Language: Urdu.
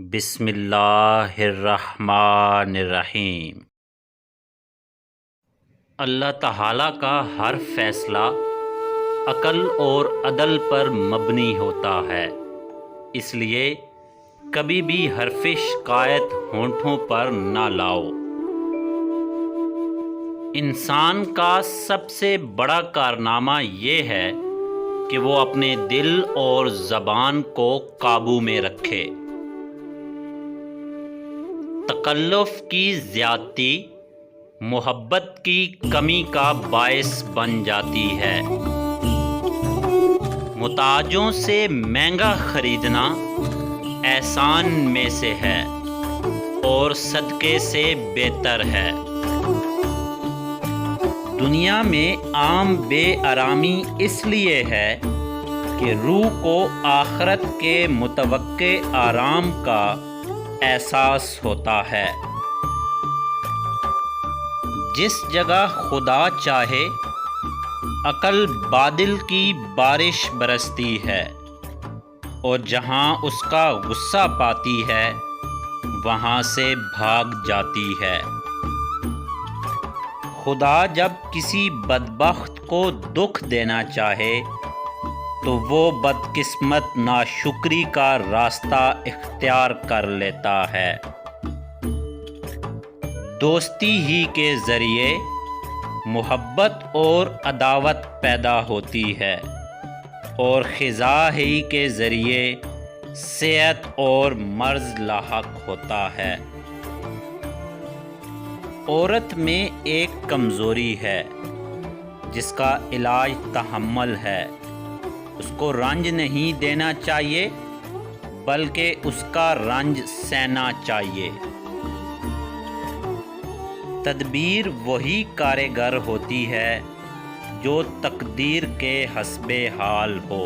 بسم اللہ الرحمن الرحیم۔ اللہ تعالیٰ کا ہر فیصلہ عقل اور عدل پر مبنی ہوتا ہے، اس لیے کبھی بھی حرف شکایت ہونٹوں پر نہ لاؤ۔ انسان کا سب سے بڑا کارنامہ یہ ہے کہ وہ اپنے دل اور زبان کو قابو میں رکھے۔ تکلف کی زیادتی محبت کی کمی کا باعث بن جاتی ہے۔ محتاجوں سے مہنگا خریدنا احسان میں سے ہے اور صدقے سے بہتر ہے۔ دنیا میں عام بے آرامی اس لیے ہے کہ روح کو آخرت کے متوقع آرام کا احساس ہوتا ہے۔ جس جگہ خدا چاہے عقل بادل کی بارش برستی ہے، اور جہاں اس کا غصہ پاتی ہے وہاں سے بھاگ جاتی ہے۔ خدا جب کسی بدبخت کو دکھ دینا چاہے تو وہ بدقسمت ناشکری کا راستہ اختیار کر لیتا ہے۔ دوستی ہی کے ذریعے محبت اور عداوت پیدا ہوتی ہے، اور خزاں ہی کے ذریعے صحت اور مرض لاحق ہوتا ہے۔ عورت میں ایک کمزوری ہے جس کا علاج تحمل ہے۔ اس کو رنج نہیں دینا چاہیے بلکہ اس کا رنج سہنا چاہیے۔ تدبیر وہی کارگر ہوتی ہے جو تقدیر کے حسب حال ہو۔